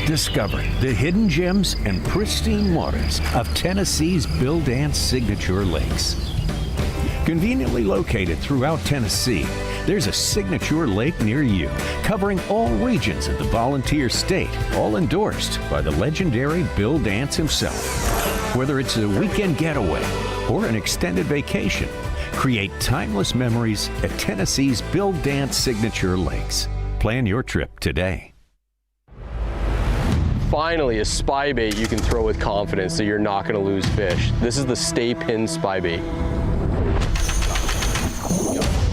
Discover the hidden gems and pristine waters of Tennessee's B.A.S.S signature lakes. Conveniently located throughout Tennessee, there's a signature lake near you, covering all regions of the volunteer state, all endorsed by the legendary Bill Dance himself. Whether it's a weekend getaway or an extended vacation, create timeless memories at Tennessee's Bill Dance signature lakes. Plan your trip today. Finally, a spy bait you can throw with confidence that you're not going to lose fish. This is the Stay Pin spy bait.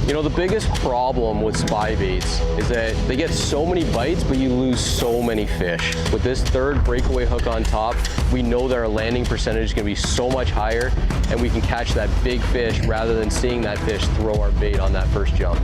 You know, the biggest problem with spy baits is that they get so many bites, but you lose so many fish. With this third breakaway hook on top, we know that our landing percentage is going to be so much higher, and we can catch that big fish rather than seeing that fish throw our bait on that first jump.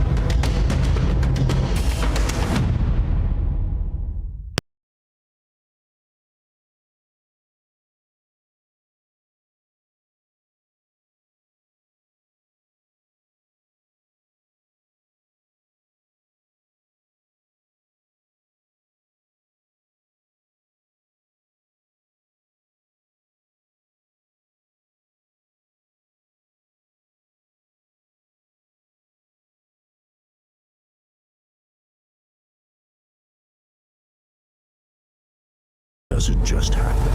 Doesn't just happen.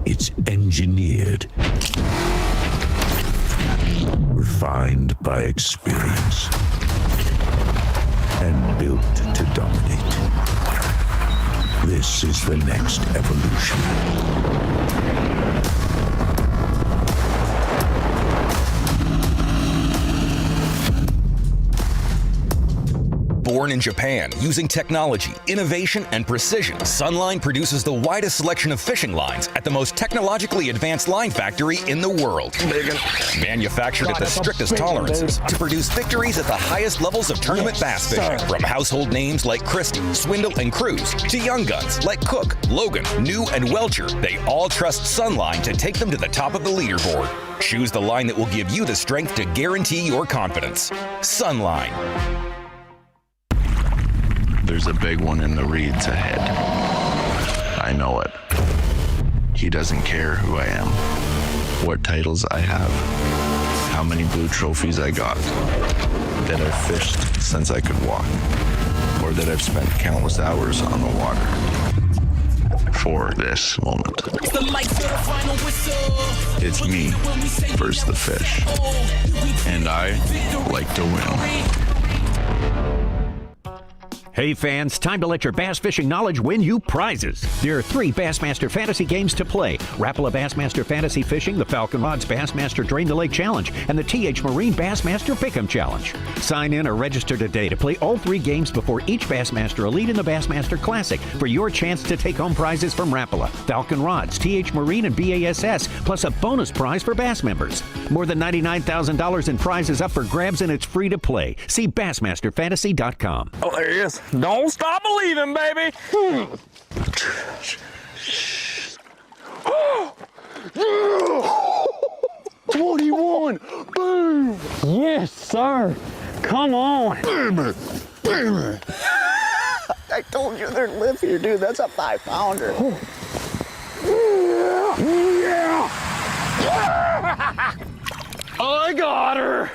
It's engineered, refined by experience, and built to dominate. This is the next evolution. Born in Japan, using technology, innovation, and precision, Sunline produces the widest selection of fishing lines at the most technologically advanced line factory in the world. Manufactured at the strictest tolerances to produce victories at the highest levels of tournament bass fishing. From household names like Christie, Swindle, and Cruz to young guns like Cook, Logan, New, and Welcher, they all trust Sunline to take them to the top of the leaderboard. Choose the line that will give you the strength to guarantee your confidence. Sunline. There's a big one in the reeds ahead. I know it. He doesn't care who I am, what titles I have, how many blue trophies I got, that I've fished since I could walk, or that I've spent countless hours on the water for this moment. It's me versus the fish, and I like to win. Hey fans, time to let your bass fishing knowledge win you prizes. There are 3 Bassmaster Fantasy games to play. Rapala Bassmaster Fantasy Fishing, the Falcon Rods Bassmaster Drain the Lake Challenge, and the TH Marine Bassmaster Pick'em Challenge. Sign in or register today to play all 3 games before each Bassmaster Elite in the Bassmaster Classic for your chance to take home prizes from Rapala, Falcon Rods, TH Marine, and B.A.S.S, plus a bonus prize for Bass members. More than $99,000 in prizes up for grabs, and it's free to play. See BassmasterFantasy.com. Oh, there he is. Don't stop believing, baby. 21. Boom. Yes, sir. Come on. Baby. Baby. I told you there'd live here, dude. That's a 5-pounder. Yeah. I got her.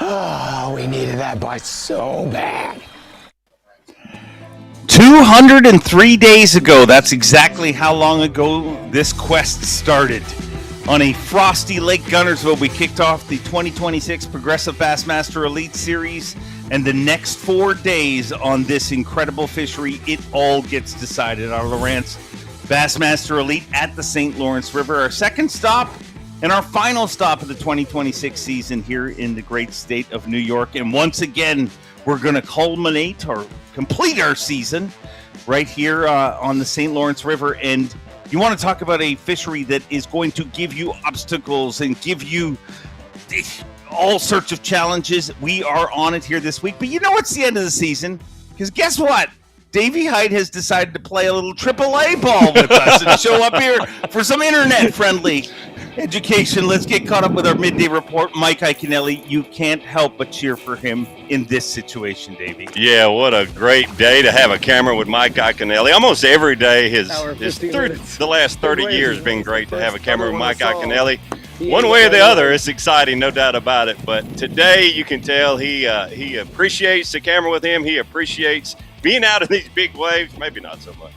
Oh, we needed that bite so bad. 203 days ago, that's exactly how long ago this quest started. On a frosty Lake Gunnersville, we kicked off the 2026 Progressive Bassmaster Elite Series, and the next 4 days on this incredible fishery, it all gets decided. Our Lawrence Bassmaster Elite at the St. Lawrence River, our second stop and our final stop of the 2026 season here in the great state of New York. And once again, we're going to culminate or complete our season right here on the St. Lawrence River. And you want to talk about a fishery that is going to give you obstacles and give you all sorts of challenges. We are on it here this week. But you know it's the end of the season, because guess what? Davey Height has decided to play a little AAA ball with us and show up here for some internet-friendly education. Let's get caught up with our midday report. Mike Iaconelli, you can't help but cheer for him in this situation, Davey. Yeah, what a great day to have a camera with Mike Iaconelli. Almost every day the last 30 years been great to have a camera with Mike Iaconelli. One way or the other, it's exciting, no doubt about it. But today, you can tell he appreciates the camera with him. He appreciates being out in these big waves. Maybe not so much.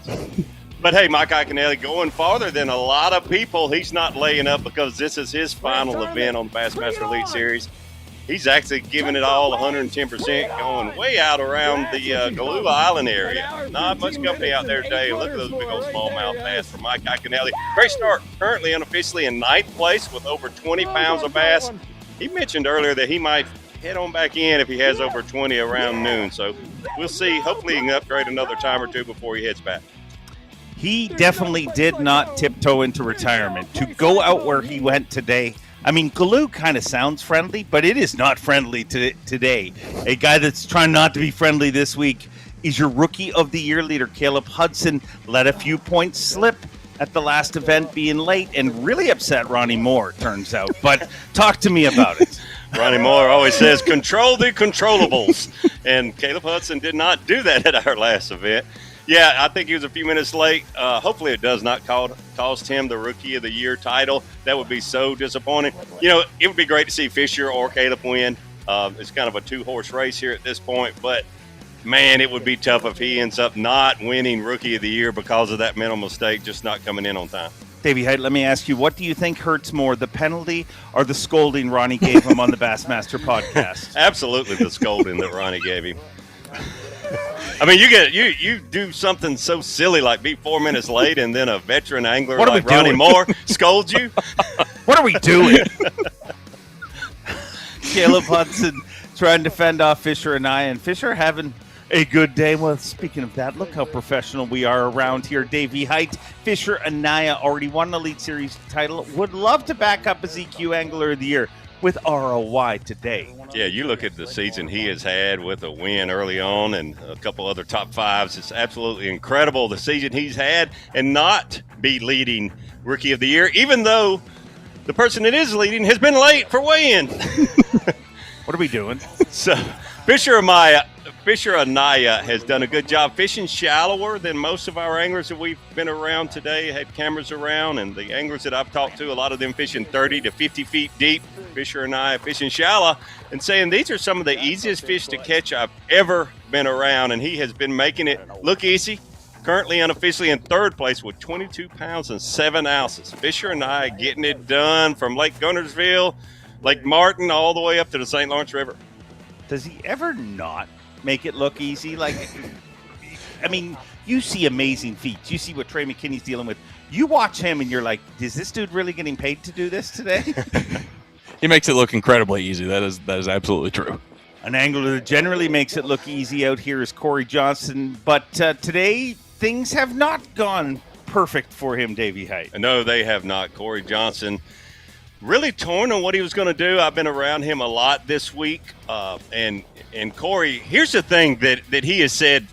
But hey, Mike Iaconelli going farther than a lot of people. He's not laying up because this is his final event on the Bassmaster Elite Series. He's actually giving it all 110%, going way out around the Galula Island area. Not much company out there today. Look at those big old smallmouth bass for Mike Iaconelli. Great start, currently unofficially in 9th place with over 20 pounds of bass. He mentioned earlier that he might head on back in if he has over 20 around noon. So we'll see. Hopefully he can upgrade another time or two before he heads back. He definitely did not tiptoe into retirement. To go out where he went today, I mean, Galoo kind of sounds friendly, but it is not friendly today. A guy that's trying not to be friendly this week is your Rookie of the Year leader, Caleb Hudson. Let a few points slip at the last event being late and really upset Ronnie Moore, turns out. But talk to me about it. Ronnie Moore always says, control the controllables. And Caleb Hudson did not do that at our last event. Yeah, I think he was a few minutes late. Hopefully it does not cost him the Rookie of the Year title. That would be so disappointing. You know, it would be great to see Fisher or Caleb win. It's kind of a two-horse race here at this point. But, man, it would be tough if he ends up not winning Rookie of the Year because of that mental mistake, just not coming in on time. Davey Height, let me ask you, what do you think hurts more, the penalty or the scolding Ronnie gave him on the Bassmaster podcast? Absolutely the scolding that Ronnie gave him. I mean, you do something so silly like be 4 minutes late, and then a veteran angler like Ronnie Moore scolds you. What are we doing? Caleb Hudson trying to fend off Fisher and I, and Fisher having a good day. Well, speaking of that, look how professional we are around here. Davey Height, Fisher Anaya already won an Elite Series title. Would love to back up as EQ Angler of the Year with ROI today. Yeah, you look at the season he has had with a win early on and a couple other top fives. It's absolutely incredible the season he's had and not be leading Rookie of the Year, even though the person that is leading has been late for weigh-in. What are we doing? So Fisher Anaya has done a good job fishing shallower than most of our anglers that we've been around today, had cameras around, and the anglers that I've talked to, a lot of them fishing 30 to 50 feet deep. Fisher Anaya fishing shallow and saying these are some of the easiest fish to catch I've ever been around, and he has been making it look easy. Currently unofficially in 3rd place with 22 pounds and 7 ounces. Fisher Anaya getting it done from Lake Guntersville, Lake Martin, all the way up to the St. Lawrence River. Does he ever not make it look easy? Like, I mean, you see amazing feats. You see what Trey McKinney's dealing with. You watch him and you're like, is this dude really getting paid to do this today? He makes it look incredibly easy. That is absolutely true. An angler that generally makes it look easy out here is Corey Johnson, but today things have not gone perfect for him, Davey Height. No, they have not. Corey Johnson really torn on what he was going to do. I've been around him a lot this week, and Corey, here's the thing that he has said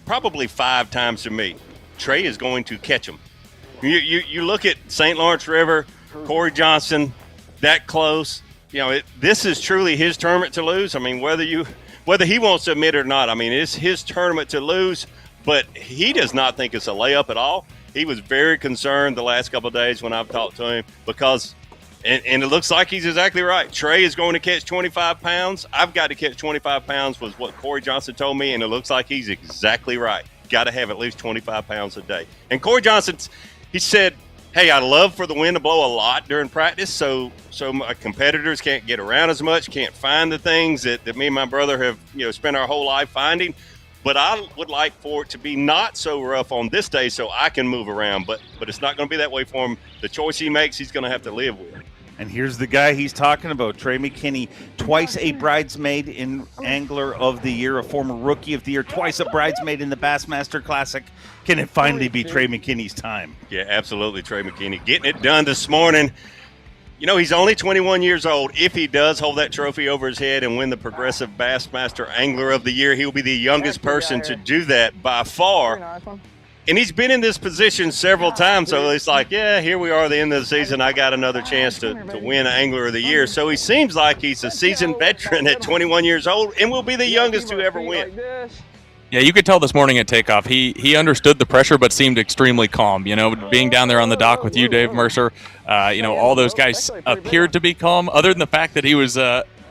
probably 5 times to me. Trey is going to catch him. You look at St. Lawrence River, Corey Johnson, that close. You know, this is truly his tournament to lose. I mean, whether he wants to admit it or not, I mean, it's his tournament to lose, but he does not think it's a layup at all. He was very concerned the last couple of days when I've talked to him because and it looks like he's exactly right. Trey is going to catch 25 pounds. I've got to catch 25 pounds was what Corey Johnson told me, and it looks like he's exactly right. Got to have at least 25 pounds a day. And Corey Johnson, he said, hey, I love for the wind to blow a lot during practice so my competitors can't get around as much, can't find the things that me and my brother have spent our whole life finding. But I would like for it to be not so rough on this day so I can move around. But it's not going to be that way for him. The choice he makes, he's going to have to live with. And here's the guy he's talking about, Trey McKinney, twice a bridesmaid in Angler of the Year, a former Rookie of the Year, twice a bridesmaid in the Bassmaster Classic. Can it finally be Trey McKinney's time? Yeah, absolutely, Trey McKinney. Getting it done this morning. You know, he's only 21 years old. If he does hold that trophy over his head and win the Progressive Bassmaster Angler of the Year, he will be the youngest person to do that by far. And he's been in this position several times, so it's like, yeah, here we are at the end of the season. I got another chance to win Angler of the Year. So he seems like he's a seasoned veteran at 21 years old and will be the youngest to ever win. Yeah, you could tell this morning at takeoff, he understood the pressure but seemed extremely calm. You know, being down there on the dock with you, Dave Mercer, you know, all those guys appeared to be calm, other than the fact that he was,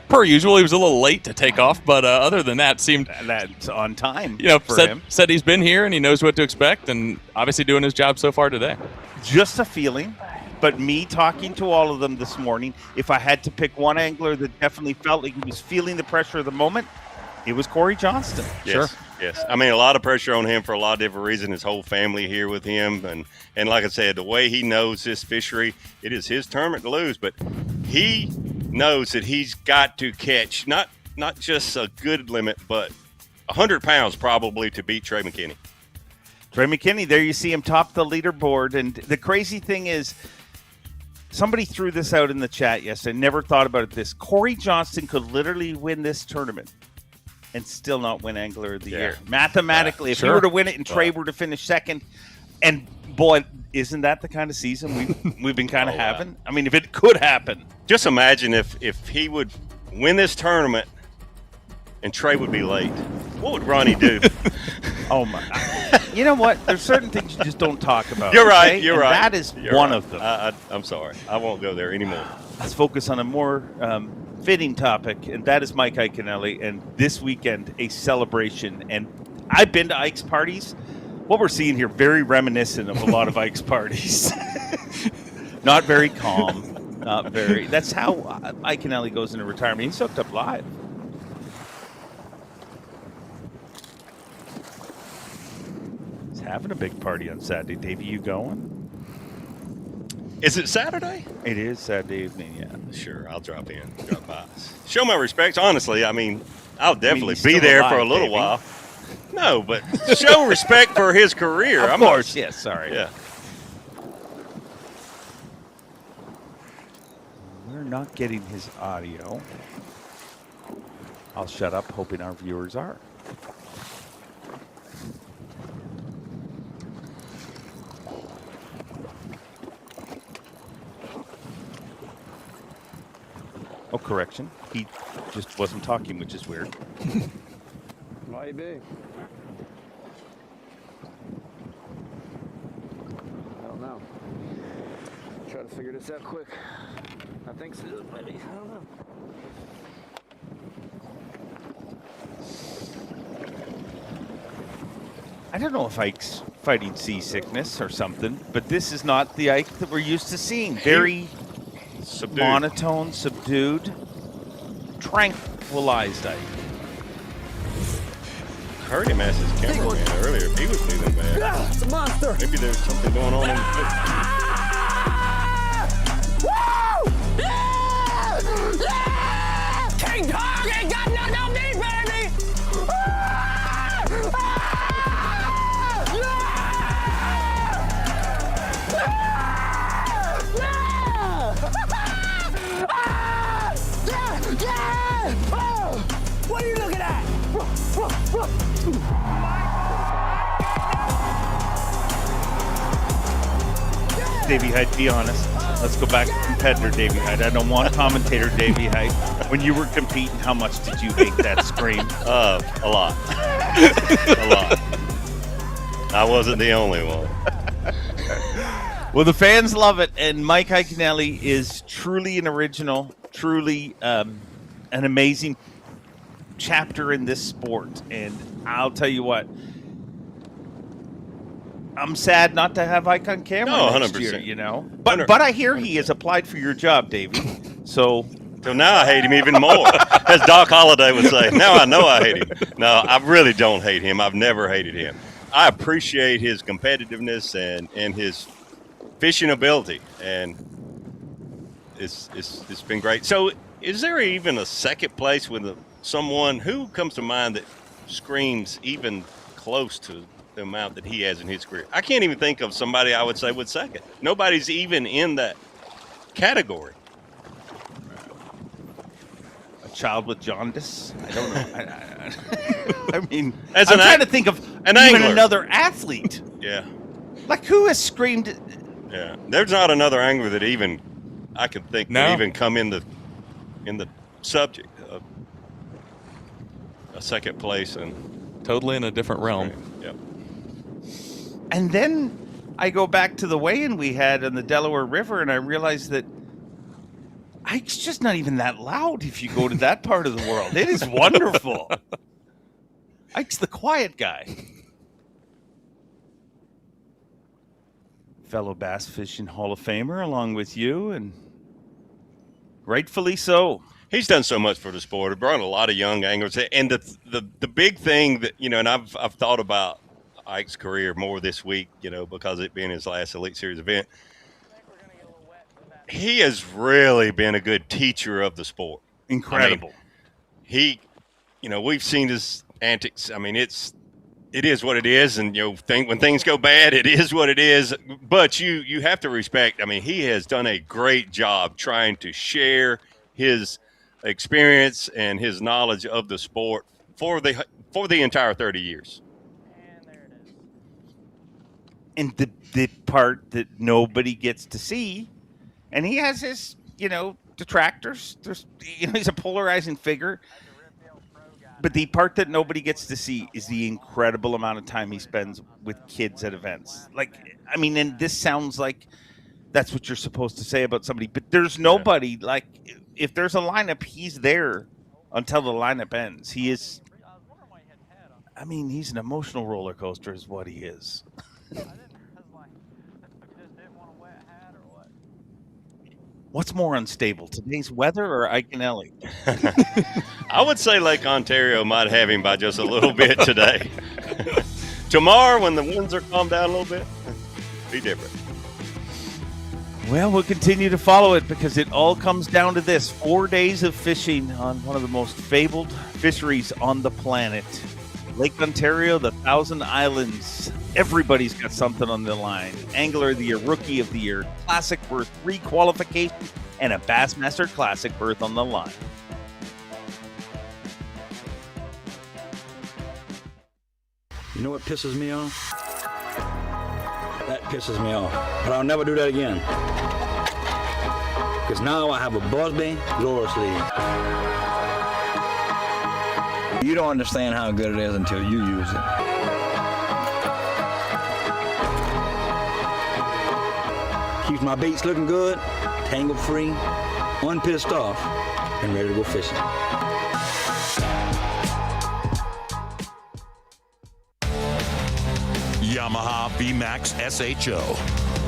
per usual, he was a little late to take off, but other than that, seemed That's on time. You know, for him. said he's been here and he knows what to expect, and obviously doing his job so far today. Just a feeling, but me talking to all of them this morning, if I had to pick one angler that definitely felt like he was feeling the pressure of the moment, it was Corey Johnston. Yes. Yes, I mean, a lot of pressure on him for a lot of different reasons. His whole family here with him, and like I said, the way he knows this fishery, it is his tournament to lose. But he knows that he's got to catch not just a good limit, but 100 pounds probably to beat Trey McKinney. Trey McKinney, there you see him top the leaderboard. And the crazy thing is, somebody threw this out in the chat yesterday. Never thought about this. Corey Johnston could literally win this tournament and still not win Angler of the Year. Mathematically, if he were to win it and Trey were to finish second, and boy, isn't that the kind of season we've been kind of having? I mean, if it could happen. Just imagine if he would win this tournament and Trey would be late. What would Ronnie do? Oh, my. You know what? There's certain things you just don't talk about. You're right. Okay? You're and right. That is one of them. I'm sorry. I won't go there anymore. Let's focus on a more fitting topic, and that is Mike Iaconelli, and this weekend a celebration. And I've been to Ike's parties. What we're seeing here, very reminiscent of a lot of Ike's parties. Not very calm, not very. That's how Iaconelli goes into retirement. He's hooked up live. He's having a big party on Saturday. Davey, you going? Is it Saturday? It is Saturday evening, yeah. Sure, I'll drop in, drop by. Show my respects. Honestly, I mean, I'll definitely he's be still there alive, for a little Davey. while. No, but show respect for his career. Of course, yes, sorry. Yeah. We're not getting his audio. I'll shut up, hoping our viewers are. Oh, correction. He just wasn't talking, which is weird. Might be. I don't know. Try to figure this out quick. I think so, buddy. I don't know. I don't know if Ike's fighting seasickness or something, but this is not the Ike that we're used to seeing. Very Subdued. monotone, subdued, tranquilized Ike. I heard him ask his cameraman earlier if he was feeling bad. It's a monster. Maybe there's something going on in the foot. Woo! Yeah! Yeah! King Kong ain't got nothing on me, baby! Ah! Ah! Yeah! Yeah! Yeah! Oh! What are you looking at? Davey Hyde, be honest. Let's go back to competitor Davey Hyde. I don't want commentator Davey Hyde. When you were competing, how much did you hate that scream? A lot. A lot. I wasn't the only one. Well, the fans love it, and Mike Iaconelli is truly an original, truly an amazing chapter in this sport. And I'll tell you what, I'm sad not to have Ike on camera next 100%. year, you know. But I hear he has applied for your job, Davey. So now I hate him even more. As Doc Holliday would say, now I know I hate him. No, I really don't hate him. I've never hated him. I appreciate his competitiveness and his fishing ability, and it's been great. So is there even a second place with someone who comes to mind that screams even close to the amount that he has in his career? I can't even think of somebody I would say would second. Nobody's even in that category. child with jaundice. I don't know. I mean, As I'm an trying to think of an even angler. another athlete. Yeah. Like, who has screamed? Yeah. There's not another angler that even I can think No. would even come in the subject of a second place and Totally in a different realm. Yep. And then I go back to the weigh-in we had on the Delaware River, and I realize that Ike's just not even that loud if you go to that part of the world. It is wonderful. Ike's the quiet guy. Fellow bass fishing Hall of Famer along with you, and rightfully so. He's done so much for the sport. He brought a lot of young anglers, and the big thing that and I've thought about Ike's career more this week, because it being his last Elite Series event. He has really been a good teacher of the sport. Incredible. I mean, we've seen his antics. I mean, it is what it is, and when things go bad, it is what it is. But you have to respect. I mean, he has done a great job trying to share his experience and his knowledge of the sport for the entire 30 years. And the part that nobody gets to see, and he has his, detractors. There's, he's a polarizing figure. But the part that nobody gets to see is the incredible amount of time he spends with kids at events. And this sounds like that's what you're supposed to say about somebody, but there's nobody if there's a lineup, he's there until the lineup ends. He is, he's an emotional roller coaster is what he is. What's more unstable, today's weather or Ike and Ellie? I would say Lake Ontario might have him by just a little bit today. Tomorrow, when the winds are calmed down a little bit, be different. Well, we'll continue to follow it because it all comes down to this. 4 days of fishing on one of the most fabled fisheries on the planet. Lake Ontario, the Thousand Islands. Everybody's got something on the line. Angler of the Year, Rookie of the Year, Classic berth, re-qualification, and a Bassmaster Classic berth on the line. You know what pisses me off? That pisses me off. But I'll never do that again. Because now I have a Busby lower sleeve. You don't understand how good it is until you use it. Keeps my baits looking good, tangle free, unpissed off, and ready to go fishing. Yamaha B.A.S.S SHO.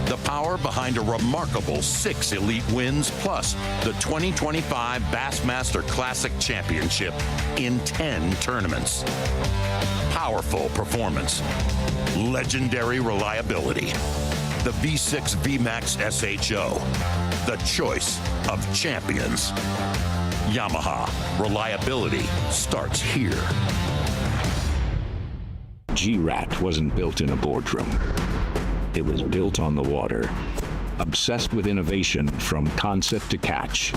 The power behind a remarkable 6 elite wins plus the 2025 Bassmaster Classic Championship in 10 tournaments. Powerful performance. Legendary reliability. The V6 V-Max SHO. The choice of champions. Yamaha. Reliability starts here. G-Rat wasn't built in a boardroom. It was built on the water, obsessed with innovation from concept to catch.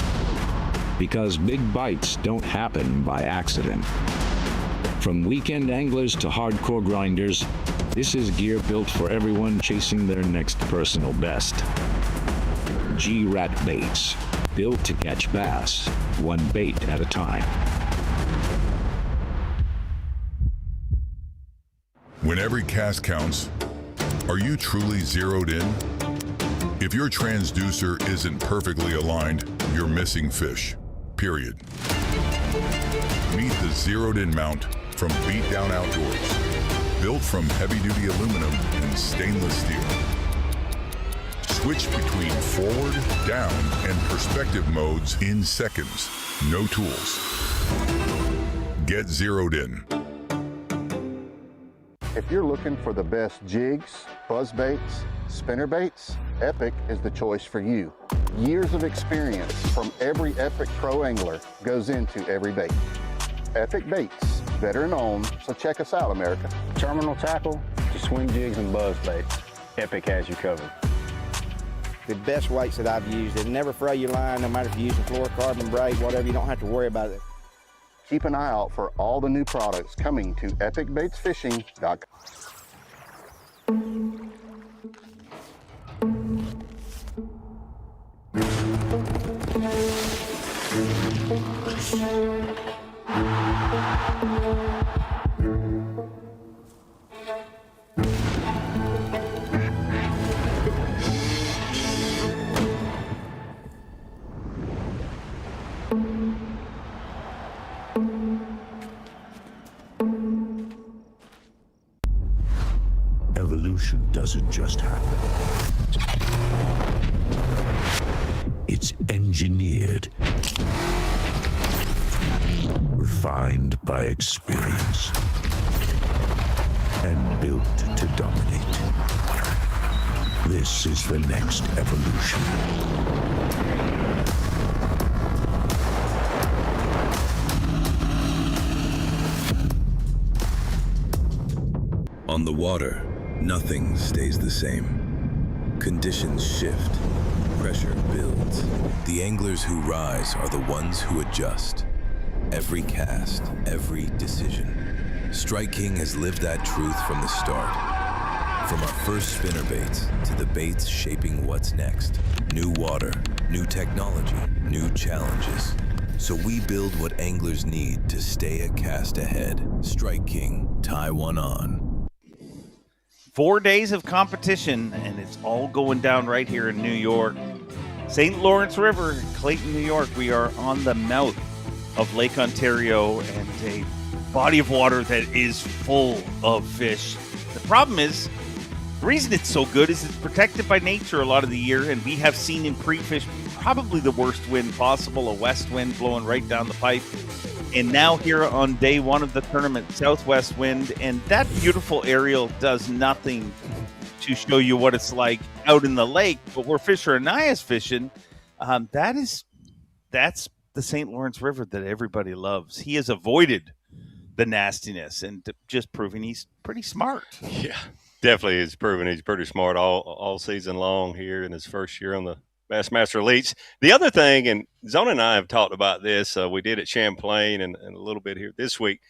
Because big bites don't happen by accident. From weekend anglers to hardcore grinders, this is gear built for everyone chasing their next personal best. G-Rat baits, built to catch bass, one bait at a time. When every cast counts, are you truly zeroed in? If your transducer isn't perfectly aligned, you're missing fish, period. Meet the zeroed in mount from Beat Down Outdoors, built from heavy-duty aluminum and stainless steel. Switch between forward, down, and perspective modes in seconds. No tools. Get zeroed in. If you're looking for the best jigs, buzz baits, spinner baits, Epic is the choice for you. Years of experience from every Epic pro angler goes into every bait. Epic Baits, veteran owned, so check us out, America. Terminal tackle to swing jigs and buzz baits. Epic has you covered. The best weights that I've used, they never fray your line, no matter if you're using fluorocarbon braid, whatever, you don't have to worry about it. keep an eye out for all the new products coming to epicbaitsfishing.com. Evolution doesn't just happen. It's engineered, refined by experience, and built to dominate. This is the next evolution. On the water, nothing stays the same. Conditions shift, pressure builds. The anglers who rise are the ones who adjust. Every cast, every decision. Strike King has lived that truth from the start. From our first spinner baits to the baits shaping what's next. New water, new technology, new challenges. So we build what anglers need to stay a cast ahead. Strike King, tie one on. 4 days of competition, and it's all going down right here in New York. St. Lawrence River, Clayton, New York. We are on the mouth of Lake Ontario and a body of water that is full of fish. The problem is, the reason it's so good is it's protected by nature a lot of the year, and we have seen in pre-fish probably the worst wind possible, a west wind blowing right down the pipe. And now here on day one of the tournament, southwest wind, and that beautiful aerial does nothing to show you what it's like out in the lake. But where Fisher and I is fishing, that's the St. Lawrence River that everybody loves. He has avoided the nastiness and just proving he's pretty smart. Yeah, definitely is proving he's pretty smart all season long here in his first year on the Bassmaster Elites. The other thing, and Zona and I have talked about this, we did at Champlain and a little bit here this week,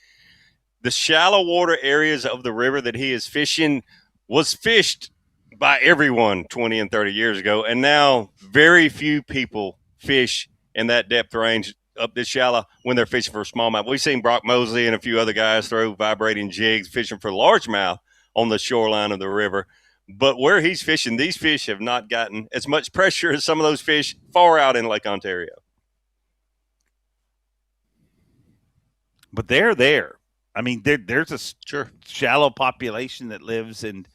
the shallow water areas of the river that he is fishing was fished by everyone 20 and 30 years ago, and now very few people fish in that depth range up this shallow when they're fishing for smallmouth. We've seen Brock Mosley and a few other guys throw vibrating jigs fishing for largemouth on the shoreline of the river. But where he's fishing, these fish have not gotten as much pressure as some of those fish far out in Lake Ontario. But they're there. I mean, there's a shallow population that lives, and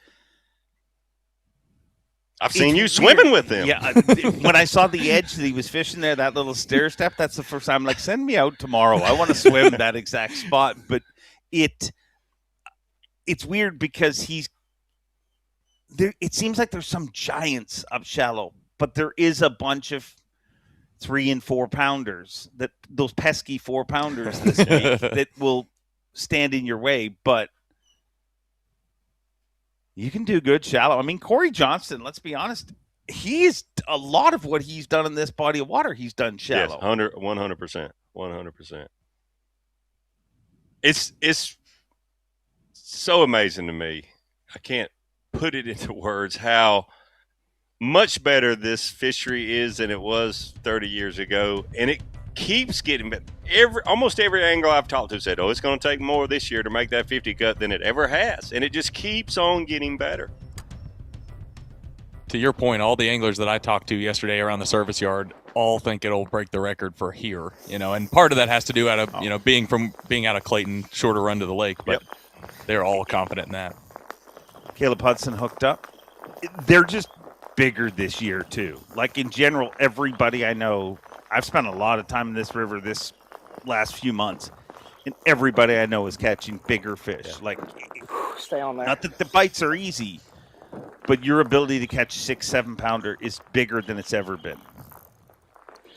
I've seen you swimming with them. Yeah, when I saw the edge that he was fishing there, that little stair step, that's the first time I'm like, send me out tomorrow. I want to swim that exact spot. But it's weird because it seems like there's some giants up shallow, but there is a bunch of 3 and 4 pounders, those pesky 4 pounders this week that will stand in your way. But you can do good shallow. I mean, Corey Johnston, let's be honest, a lot of what he's done in this body of water, he's done shallow. Yes, 100%. 100%. It's so amazing to me. I can't put it into words how much better this fishery is than it was 30 years ago, and it keeps getting better. Almost every angler I've talked to said, it's going to take more this year to make that 50 cut than it ever has, and it just keeps on getting better. To your point, all the anglers that I talked to yesterday around the service yard all think it'll break the record for here, and part of that has to do out of being out of Clayton, shorter run to the lake, but they're all confident in that. Caleb Hudson hooked up. They're just bigger this year, too. Like, in general, everybody I know, I've spent a lot of time in this river this last few months, and everybody I know is catching bigger fish. Yeah. Like, stay on there. Not that the bites are easy, but your ability to catch 6-7 pounder is bigger than it's ever been.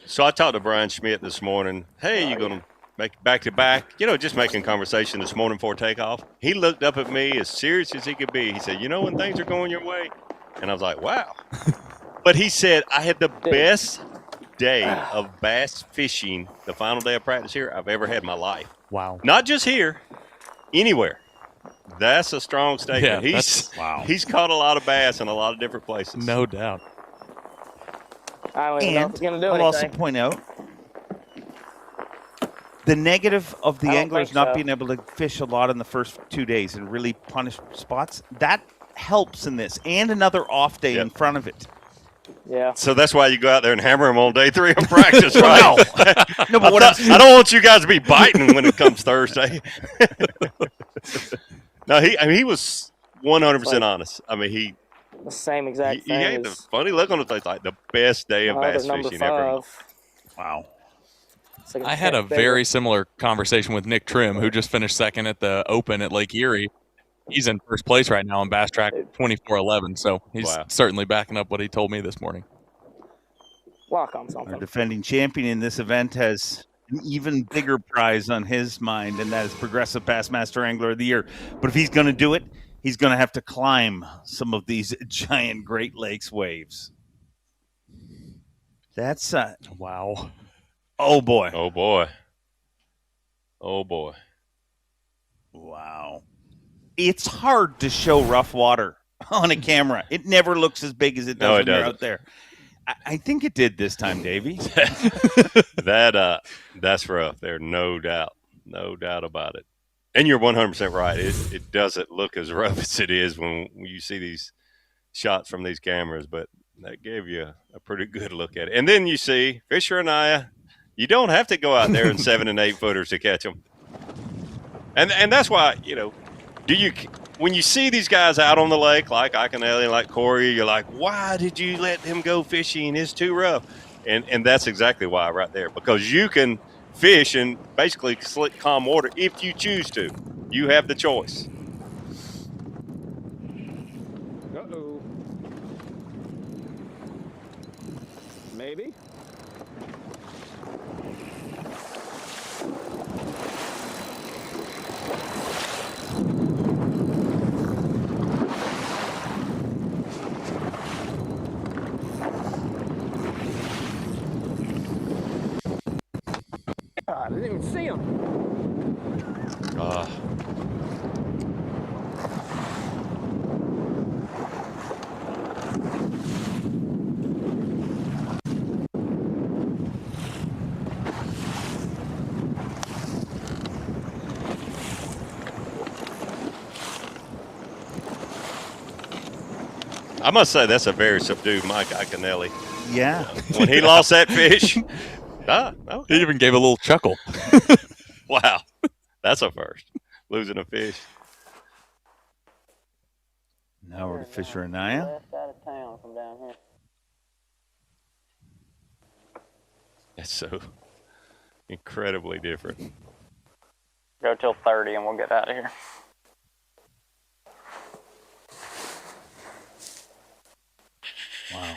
So I talked to Brian Schmidt this morning. Hey, you going to make back-to-back? Just making conversation this morning before takeoff. He looked up at me as serious as he could be. He said, when things are going your way? And I was like, wow. But he said, I had the best day of bass fishing, the final day of practice here, I've ever had in my life. Wow. Not just here, anywhere. That's a strong statement. Yeah, He's caught a lot of bass in a lot of different places. No doubt. I don't even know if And it's going to do I'll anything. also point out the negative of the I don't anglers think not so. being able to fish a lot in the first 2 days and really punish spots. That helps in this, and another off day in front of it. Yeah. So that's why you go out there and hammer them on day 3 and practice, right? No, but what I don't want you guys to be biting when it comes Thursday. No, he was 100% honest. I mean, he The same exact he thing had the as funny look on his face, like the best day of my bass other number fishing ever. 5. Wow. It's like I had a bigger. very similar conversation with Nick Trim, who just finished second at the Open at Lake Erie. He's in first place right now on Bass Track 2411, so he's certainly backing up what he told me this morning. Lock on something. Our defending champion in this event has an even bigger prize on his mind, and that is Progressive Bassmaster Angler of the Year. But if he's going to do it, he's going to have to climb some of these giant Great Lakes waves. That's wow. Oh boy. Oh boy. Oh boy. Wow. It's hard to show rough water on a camera. It never looks as big as it does No, it when you're doesn't. out there. I think it did this time, Davey. That's rough. There's no doubt about it. And you're 100% right. It doesn't look as rough as it is when you see these shots from these cameras, but that gave you a pretty good look at it. And then you see Fisher and I, you don't have to go out there in 7 and 8 footers to catch them. And that's why, when you see these guys out on the lake, like Iaconelli and like Corey, you're like, why did you let him go fishing? It's too rough. And that's exactly why right there, because you can fish in basically slick, calm water if you choose to. You have the choice. Uh-oh. Maybe. I didn't even see him. I must say that's a very subdued Mike Iaconelli. Yeah. When he lost that fish, He even gave a little chuckle. Wow. That's a first. Losing a fish. Now we're to Fisher and Naya. Left out of town from down here. That's so incredibly different. Go till 30 and we'll get out of here. Wow.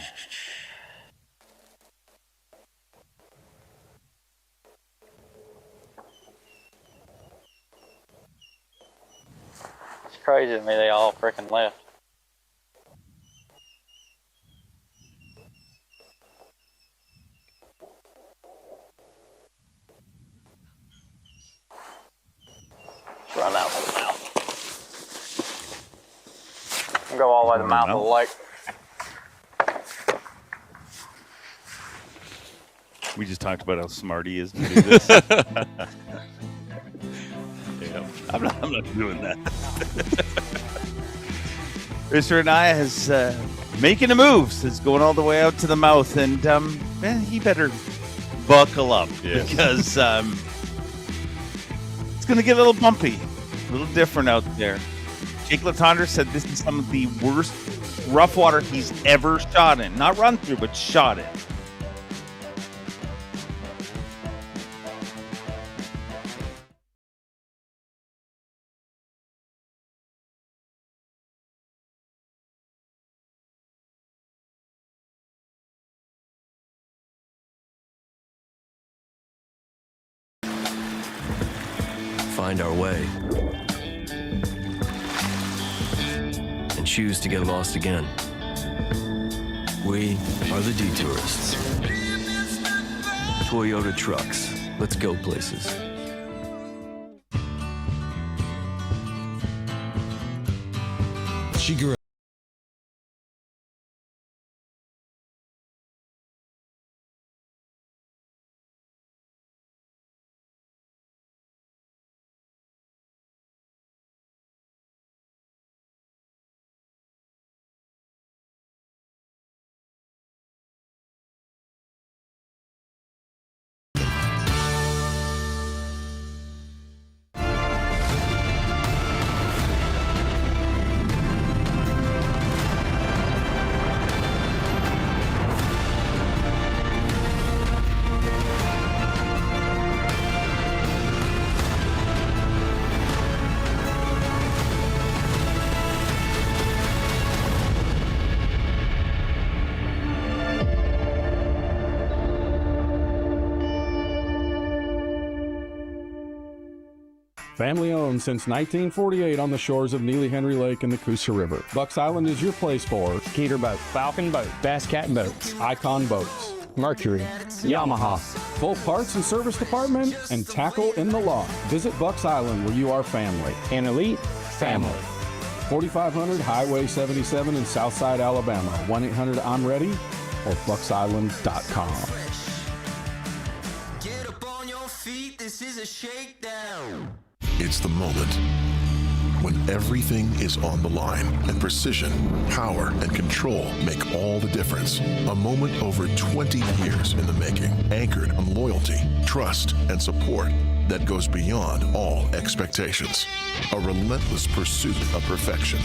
It's crazy to me they all freaking left. Let's run out to the mouth. We'll go all the way to the mouth of the lake. We just talked about how smart he is to do this. Yeah. I'm not doing that. Fisher and Naya is making the moves. It's going all the way out to the mouth, and he better buckle up because it's going to get a little bumpy, a little different out there. Jake Latondra said this is some of the worst rough water he's ever shot in. Not run through, but shot in. Find our way and choose to get lost again. We are the Detourists. Toyota trucks. Let's go places. Shigeru. Family owned since 1948 on the shores of Neely Henry Lake and the Coosa River. Bucks Island is your place for Skeeter Boat, Falcon Boat, Bass Cat Boats, Icon Boats, Mercury, Yamaha, full parts and service department, and tackle in the lot. Visit Bucks Island where you are family. An elite family. 4500 Highway 77 in Southside, Alabama. 1-800-I'm-READY or bucksisland.com. Get up on your feet, this is a shakedown. It's the moment when everything is on the line and precision, power, and control make all the difference. A moment over 20 years in the making, anchored on loyalty, trust, and support that goes beyond all expectations. A relentless pursuit of perfection.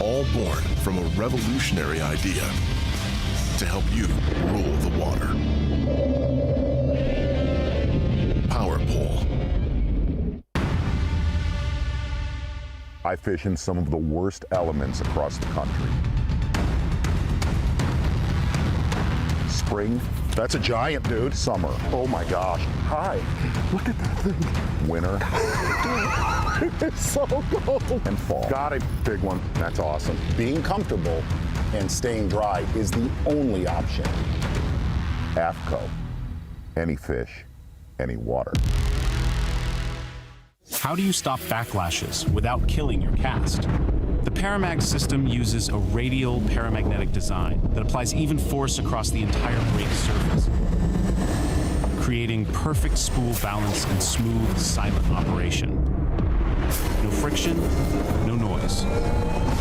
All born from a revolutionary idea to help you rule the water. Power Pole. I fish in some of the worst elements across the country. Spring, that's a giant, dude. Summer, oh my gosh. Hi, look at that thing. Winter, it's so cold. And fall. Got a big one, that's awesome. Being comfortable and staying dry is the only option. AFCO, any fish, any water. How do you stop backlashes without killing your cast? The Paramag system uses a radial paramagnetic design that applies even force across the entire brake surface, creating perfect spool balance and smooth, silent operation. No friction, no noise,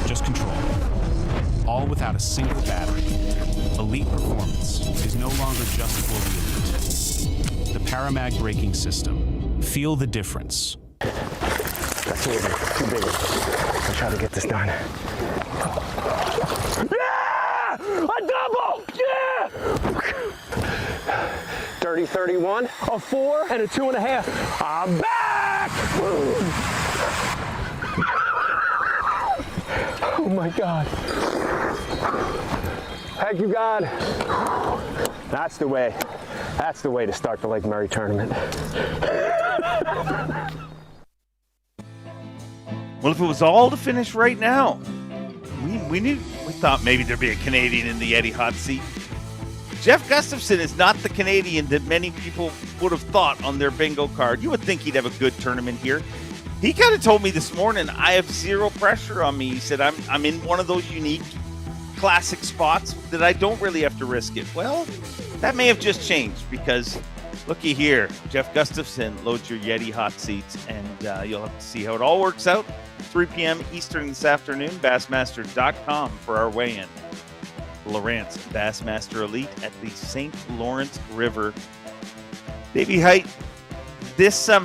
just control. All without a single battery. Elite performance is no longer just for the elite. The Paramag braking system. Feel the difference. That's a little bit too big. I'll try to get this done. Yeah! A double! Yeah! Dirty 31, a 4, and a 2.5. I'm back! Oh my God. Thank you, God. That's the way. That's the way to start the Lake Murray tournament. Well, if it was all to finish right now, we thought maybe there'd be a Canadian in the Eddie hot seat. Jeff Gustafson is not the Canadian that many people would have thought on their bingo card. You would think he'd have a good tournament here. He kind of told me this morning, I have zero pressure on me. He said, I'm in one of those unique classic spots that I don't really have to risk it. Well, that may have just changed because looky here, Jeff Gustafson loads your Yeti hot seats, and you'll have to see how it all works out. 3 p.m. Eastern this afternoon, Bassmaster.com for our weigh-in. Lawrence Bassmaster Elite at the St. Lawrence River. Davey Height, this I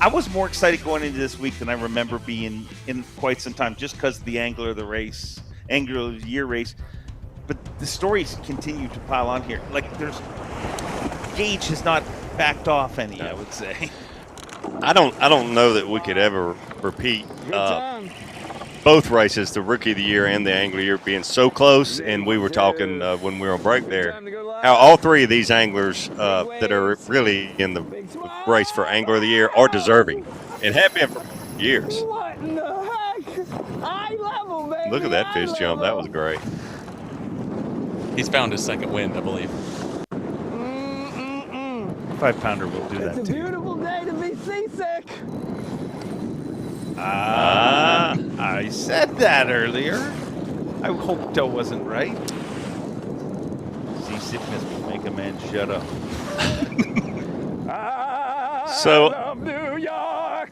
was more excited going into this week than I remember being in quite some time, just because of the Angler of the Year race. But the stories continue to pile on here. Like Gage has not backed off any, I would say. I don't know that we could ever repeat both races, the Rookie of the Year and the Angler of the Year, being so close. And we were talking when we were on break there, how all three of these anglers that are really in the race for Angler of the Year are deserving and have been for years. What in the heck? Eye level, baby. Look at that fish jump. That was great. He's found his second wind, I believe. 5-pounder will do that It's a too. beautiful day to be seasick. I said that earlier. I hoped I wasn't right. Seasickness will make a man shut up. So, I love New York.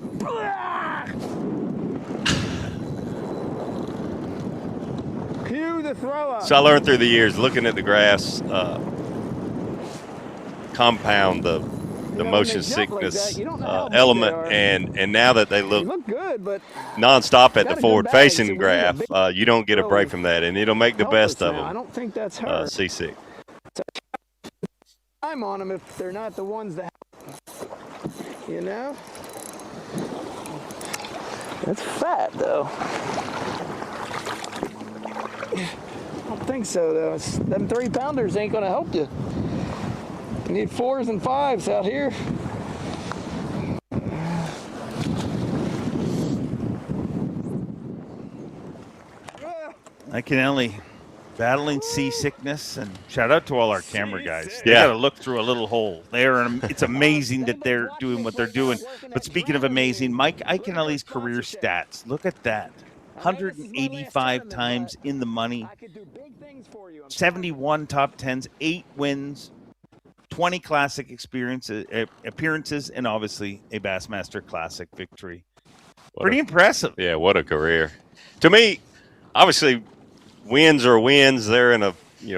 Cue the throw up. So I learned through the years, looking at the grass, compound the motion sickness element, and now that they look good, but nonstop at the forward-facing graph, you don't get a break from that, and it'll make the best of them. I don't think that's her. Seasick. I'm on them if they're not the ones that, you know. That's fat though. I don't think so though. Them 3-pounders ain't gonna help you. You need 4s and 5s out here. I can only battling seasickness, and shout out to all our camera guys. They Yeah. got to look through a little hole. It's amazing that they're doing what they're doing. But speaking of amazing, Mike Iaconelli's career stats. Look at that. 185 times in the money, 71 top 10s, 8 wins, 20 classic appearances, and obviously a Bassmaster Classic victory. Pretty impressive. Yeah, what a career. To me, obviously, wins are wins. They're in a,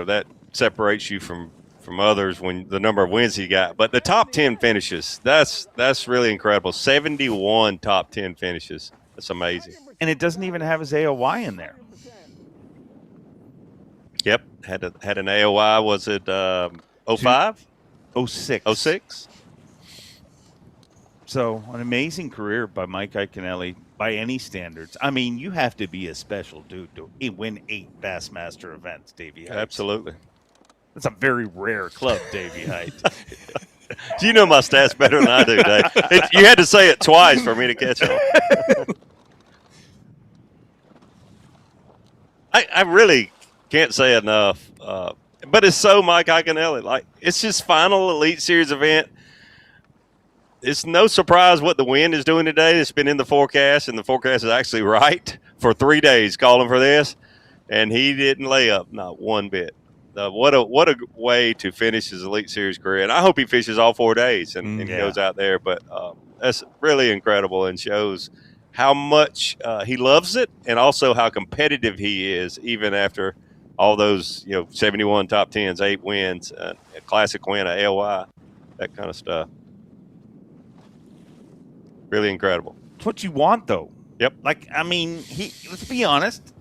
that separates you from others when the number of wins he got. But the top 10 finishes, that's really incredible. 71 top 10 finishes. That's amazing. And it doesn't even have his AOY in there. Yep, had an AOY. Was it 05? 06. 06? So an amazing career by Mike Iaconelli by any standards. I mean, you have to be a special dude to win 8 Bassmaster events, Davey Heights. Absolutely. That's a very rare club, Davey Height. You know my stats better than I do, Dave. You had to say it twice for me to catch on. I really can't say enough. But it's so Mike Iaconelli. Like, it's his final Elite Series event. It's no surprise what the wind is doing today. It's been in the forecast, and the forecast is actually right for 3 days calling for this, and he didn't lay up, not one bit. What a way to finish his Elite Series career. And I hope he fishes all 4 days and goes out there. But that's really incredible and shows how much he loves it and also how competitive he is even after all those 71 top 10s, 8 wins, a classic win, a AOY, that kind of stuff. Really incredible. It's what you want, though. Yep. Like, I mean, let's be honest.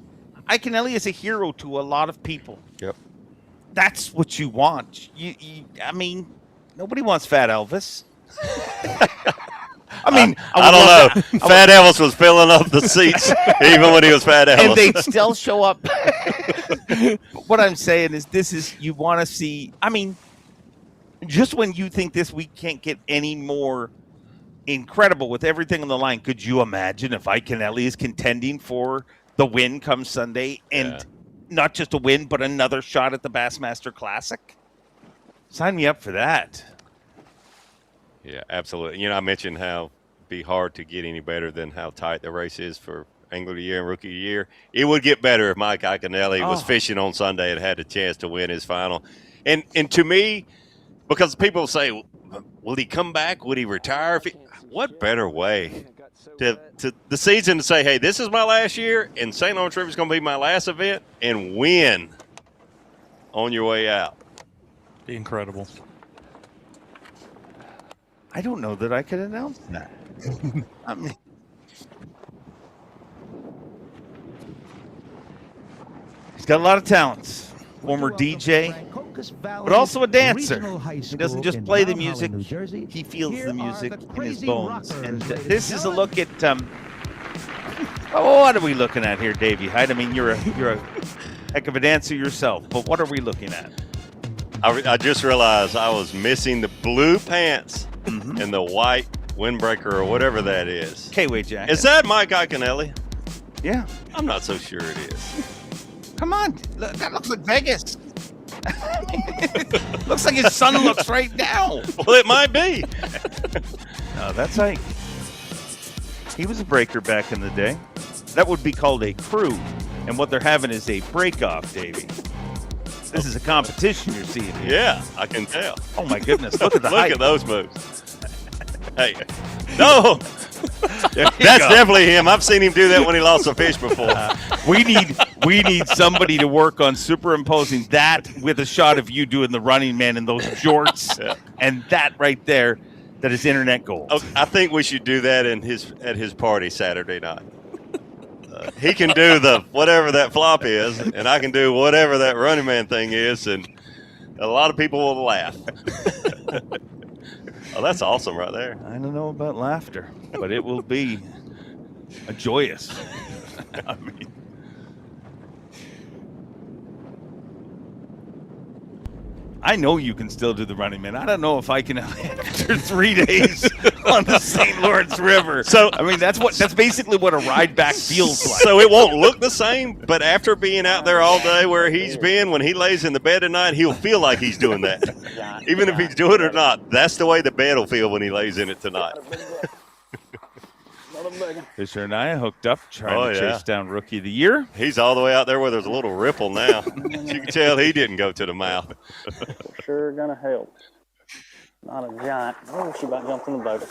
Iaconelli is a hero to a lot of people. Yep. That's what you want. I mean, nobody wants Fat Elvis. I mean, I don't know. Fat Elvis was filling up the seats even when he was Fat Elvis. And they'd still show up. What I'm saying is you want to see, I mean, just when you think this week can't get any more incredible with everything on the line, could you imagine if Iaconelli is contending for the win come Sunday and not just a win, but another shot at the Bassmaster Classic? Sign me up for that. Yeah, absolutely. I mentioned how it'd be hard to get any better than how tight the race is for Angler of the Year and Rookie of the Year. It would get better if Mike Iaconelli was fishing on Sunday and had a chance to win his final. And to me, because people say, will he come back? Would he retire? What better way to the season to say, hey, this is my last year, and St. Lawrence River is going to be my last event, and win on your way out. Be incredible. I don't know that I could announce that. I mean, he's got a lot of talents. Former DJ, but also a dancer. He doesn't just play the music; he feels the music in his bones. And this is a look at. What are we looking at here, Davey Height? I mean, you're a heck of a dancer yourself, but what are we looking at? I just realized I was missing the blue pants and the white windbreaker or whatever that is. K-Way jacket. Is that Mike Iaconelli? Yeah. I'm not so sure it is. Come on. That looks like Vegas. Looks like his son looks right now. Well, it might be. No, that's Ike. He was a breaker back in the day. That would be called a crew. And what they're having is a break-off, Davey. This is a competition you're seeing here. Yeah, I can tell. Oh, my goodness. Look at the Look height. at those moves. Hey, no. That's go. definitely him. I've seen him do that when he lost a fish before. We need somebody to work on superimposing that with a shot of you doing the Running Man in those jorts. Yeah. And that right there, that is internet gold. Okay, I think we should do that at his party Saturday night. He can do the whatever that flop is, and I can do whatever that Running Man thing is, and a lot of people will laugh. Oh, that's awesome right there. I don't know about laughter, but it will be a joyous. I mean, I know you can still do the Running Man. I don't know if I can after 3 days on the St. Lawrence River. So I mean, that's basically what a ride back feels like. So it won't look the same, but after being out there all day where he's been, when he lays in the bed at night, he'll feel like he's doing that. Even if he's doing it or not, that's the way the bed will feel when he lays in it tonight. Fisher and I hooked up trying to chase down Rookie of the Year. He's all the way out there where there's a little ripple now. You can tell he didn't go to the mouth. Sure gonna help. Not a giant. Oh, she about jumped in the boat.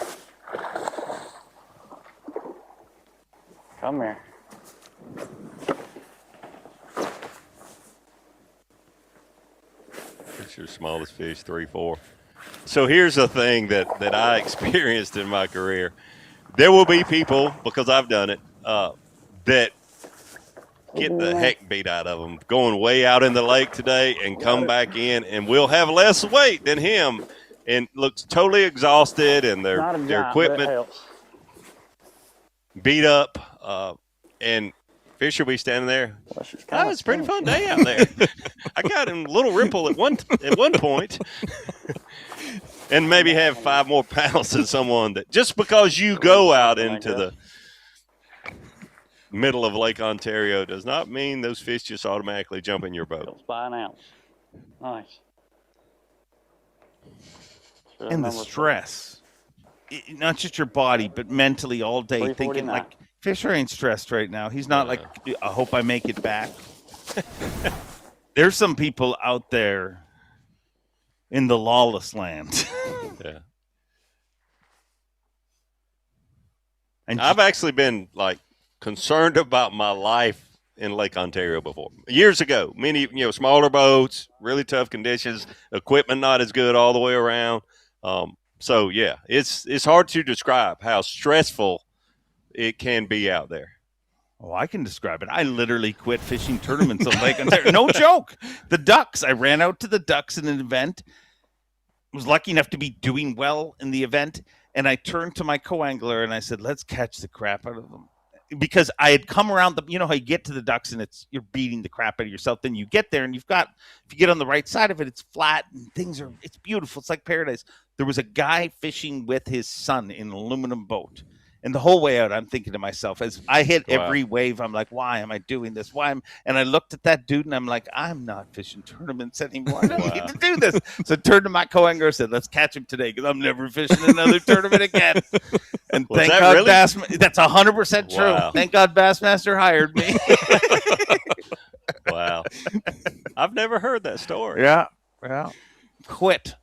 Come here. It's your smallest fish, 3-4. So here's the thing that I experienced in my career. There will be people, because I've done it, that get the heck beat out of them going way out in the lake today and come back in and will have less weight than him and looks totally exhausted and their equipment beat up. And fish will be standing there. Oh, it's a pretty fun day out there. I got him a little ripple at one point. And maybe have 5 more pounds than someone that just because you go out into the middle of Lake Ontario does not mean those fish just automatically jump in your boat. By an ounce. Nice. And the stress, not just your body, but mentally all day thinking like Fisher ain't stressed right now. He's not like, I hope I make it back. There's some people out there in the lawless land. Yeah. And I've actually been like concerned about my life in Lake Ontario before. Years ago, many, smaller boats, really tough conditions, equipment not as good all the way around. So yeah, it's hard to describe how stressful it can be out there. Oh, I can describe it. I literally quit fishing tournaments on Lake Ontario. No joke. The ducks. I ran out to the ducks in an event. Was lucky enough to be doing well in the event, and I turned to my co-angler and I said, let's catch the crap out of them. Because I had come around how you get to the ducks and you're beating the crap out of yourself. Then you get there and if you get on the right side of it, it's flat and it's beautiful. It's like paradise. There was a guy fishing with his son in an aluminum boat. And the whole way out, I'm thinking to myself, as I hit every wave, I'm like, why am I doing this? And I looked at that dude and I'm like, I'm not fishing tournaments anymore. I don't need to do this. So I turned to my co-angler and said, let's catch him today because I'm never fishing another tournament again. And thank God really? that's 100% true. Wow. Thank God Bassmaster hired me. Wow. I've never heard that story. Yeah. Well, quit.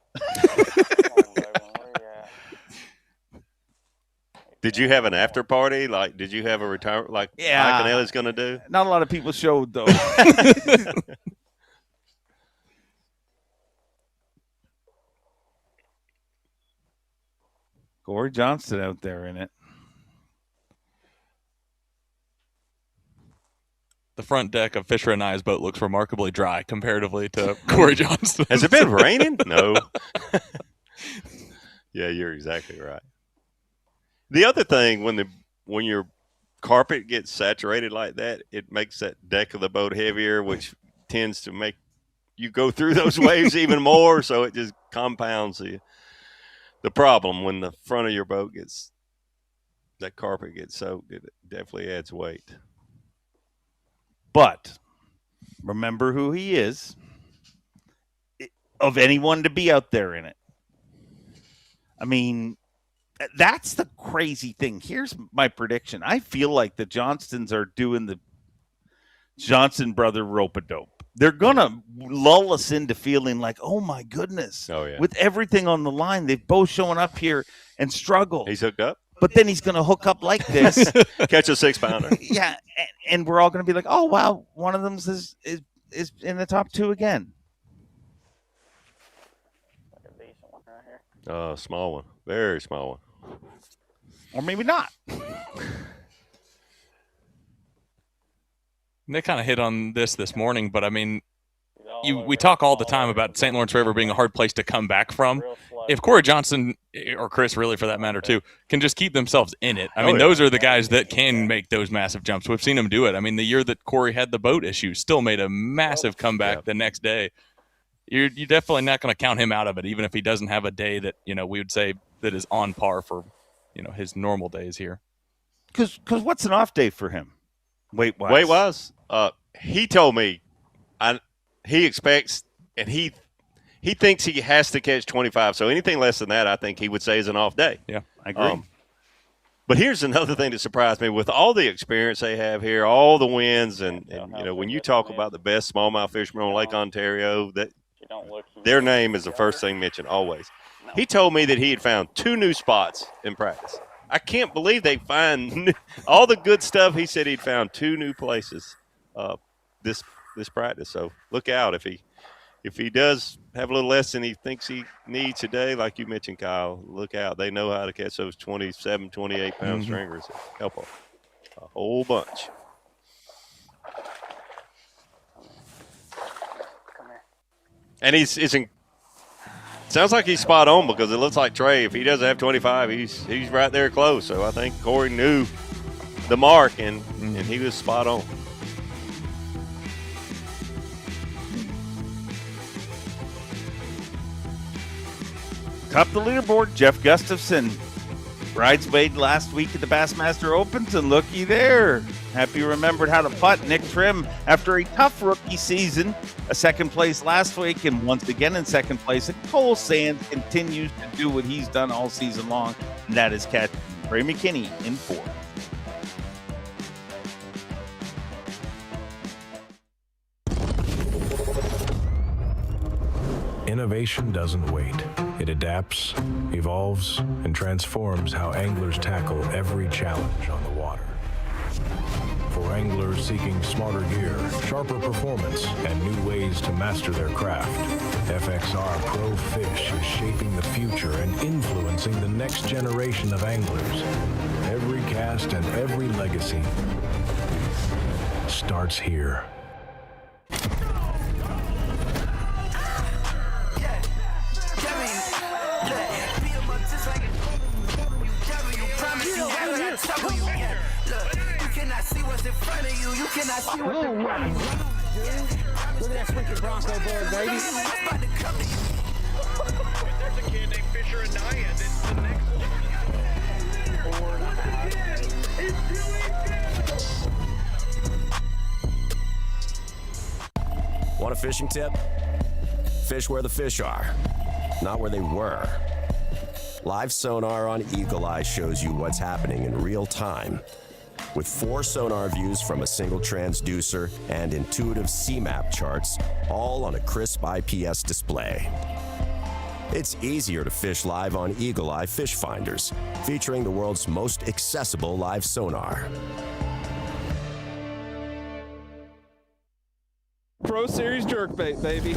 Did you have an after party? Like, did you have a retirement like Mike Anelli's going to do? Not a lot of people showed, though. Corey Johnston out there in it. The front deck of Fisher and I's boat looks remarkably dry comparatively to Corey Johnston. Has it been raining? No. Yeah, you're exactly right. The other thing, when your carpet gets saturated like that, it makes that deck of the boat heavier, which tends to make you go through those waves even more. So it just compounds the problem when the front of your boat that carpet gets soaked. It definitely adds weight. But remember who he is. Of anyone to be out there in it. I mean, that's the crazy thing. Here's my prediction. I feel like the Johnstons are doing the Johnson brother rope-a-dope. They're going to lull us into feeling like, oh, my goodness. Oh, yeah. With everything on the line, they've both showing up here and struggled. He's hooked up. But then he's going to hook up like this. Catch a 6-pounder. Yeah, and we're all going to be like, oh, wow, one of them is in the top 2 again. Like a decent one right here. Small one. Very small one. Or maybe not. They kind of hit on this morning, but I mean, we talk all the time about St. Lawrence River being a hard place to come back from. If Corey Johnson, or Chris really for that matter too, can just keep themselves in it, I mean, those are the guys that can make those massive jumps. We've seen them do it. I mean, the year that Corey had the boat issue, still made a massive comeback the next day. You're definitely not going to count him out of it, even if he doesn't have a day that, we would say that is on par for, his normal days here. Because what's an off day for him? Weight-wise. Weight-wise, he told me he expects and he thinks he has to catch 25. So anything less than that, I think he would say is an off day. Yeah, I agree. But here's another thing that surprised me. With all the experience they have here, all the wins, and when you talk about the best smallmouth fishermen on Lake Ontario, that their name is the first thing mentioned always. He told me that he had found 2 new spots in practice. I can't believe they find all the good stuff. He said he'd found 2 new places this practice. So look out if he does have a little less than he thinks he needs today, like you mentioned, Kyle. Look out. They know how to catch those 27, 28-pound stringers. Help a whole bunch. And sounds like he's spot on, because it looks like Trey, if he doesn't have 25, he's right there close. So I think Corey knew the mark, and he was spot on. Top of the leaderboard, Jeff Gustafson. Bridesmaid last week at the Bassmaster Opens, and looky there. Happy remembered how to putt. Nick Trim, after a tough rookie season, a second place last week, and once again in second place. And Cole Sands continues to do what he's done all season long, and that is catch Ray McKinney in 4th. Innovation doesn't wait. It adapts, evolves, and transforms how anglers tackle every challenge on the water. For anglers seeking smarter gear, sharper performance, and new ways to master their craft, FXR Pro Fish is shaping the future and influencing the next generation of anglers. Every cast and every legacy starts here. Oh my God. Look at that freaking Bronco bug, baby. There's a kid named Fisher and Naya. That's the next one. Want a fishing tip? Fish where the fish are, not where they were. Live sonar on Eagle Eye shows you what's happening in real time, with 4 sonar views from a single transducer and intuitive C-map charts, all on a crisp IPS display. It's easier to fish live on Eagle Eye Fish Finders, featuring the world's most accessible live sonar. Pro Series jerkbait, baby.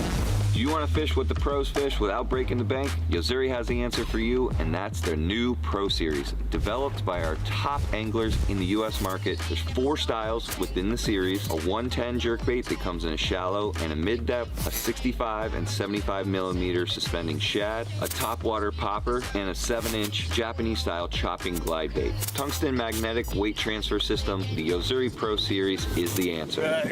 Do you want to fish what the pros fish without breaking the bank? Yo-Zuri has the answer for you, and that's their new Pro Series. Developed by our top anglers in the U.S. market, there's 4 styles within the series. A 110 jerkbait that comes in a shallow and a mid-depth, a 65 and 75 millimeter suspending shad, a topwater popper, and a 7-inch Japanese-style chopping glide bait. Tungsten magnetic weight transfer system, the Yo-Zuri Pro Series is the answer.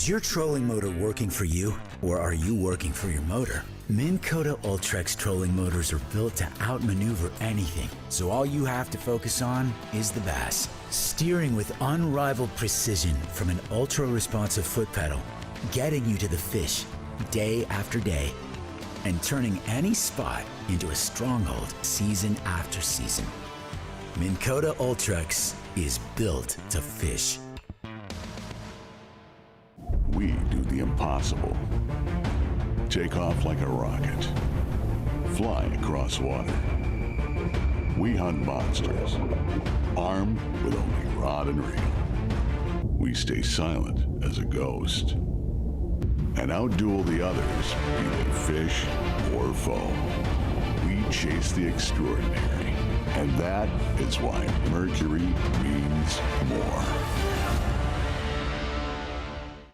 Is your trolling motor working for you, or are you working for your motor? Minn Kota Ultrex trolling motors are built to outmaneuver anything, so all you have to focus on is the bass. Steering with unrivaled precision from an ultra-responsive foot pedal, getting you to the fish day after day, and turning any spot into a stronghold season after season. Minn Kota Ultrex is built to fish. We do the impossible. Take off like a rocket. Fly across water. We hunt monsters, armed with only rod and reel. We stay silent as a ghost. And outduel the others, be they fish or foe. We chase the extraordinary. And that is why Mercury means more.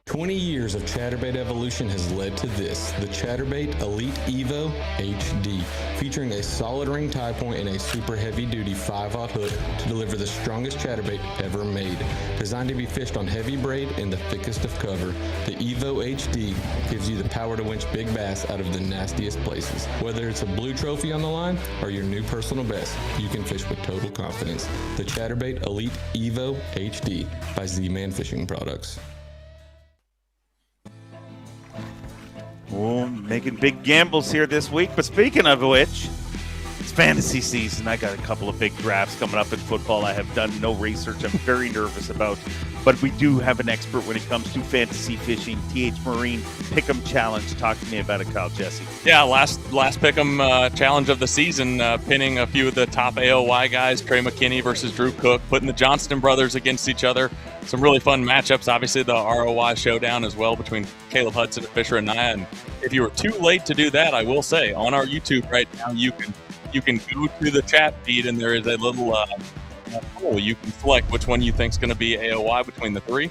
20 years of chatterbait evolution has led to this, the Chatterbait Elite Evo HD, featuring a solid ring tie point and a super heavy duty 5/0 hook to deliver the strongest chatterbait ever made. Designed to be fished on heavy braid in the thickest of cover, the Evo HD gives you the power to winch big bass out of the nastiest places. Whether it's a blue trophy on the line or your new personal best, you can fish with total confidence. The Chatterbait Elite Evo HD by Z-Man Fishing Products. Well, making big gambles here this week. But speaking of which, it's fantasy season. I got a couple of big drafts coming up in football. I have done no research. I'm very nervous about. But we do have an expert when it comes to fantasy fishing, TH Marine Pick'em Challenge. Talk to me about it, Kyle Jesse. Yeah, last Pick'em challenge of the season, pinning a few of the top AOY guys, Trey McKinney versus Drew Cook, putting the Johnston brothers against each other. Some really fun matchups. Obviously, the ROI showdown as well between Caleb Hudson and Fisher and Naya. And if you were too late to do that, I will say on our YouTube right now, you can go to the chat feed and there is a little poll. You can select which one you think is going to be AOY between the three.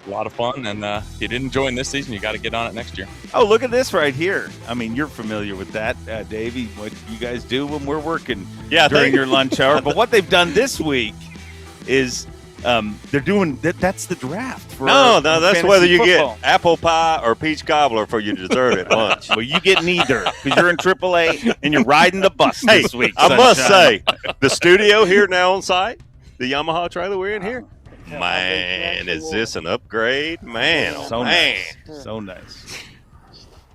A lot of fun, and if you didn't join this season, you got to get on it next year. Oh, look at this right here. I mean, you're familiar with that, Davey, what you guys do when we're working during your lunch hour. But what they've done this week is they're doing that's the draft. For that's whether you get apple pie or peach cobbler for your dessert at lunch. Well, you get neither because you're in AAA and you're riding the bus this week. I must say, the studio here now on site, the Yamaha trailer we're in here, man, is this an upgrade? Man, oh so man. Nice. So nice.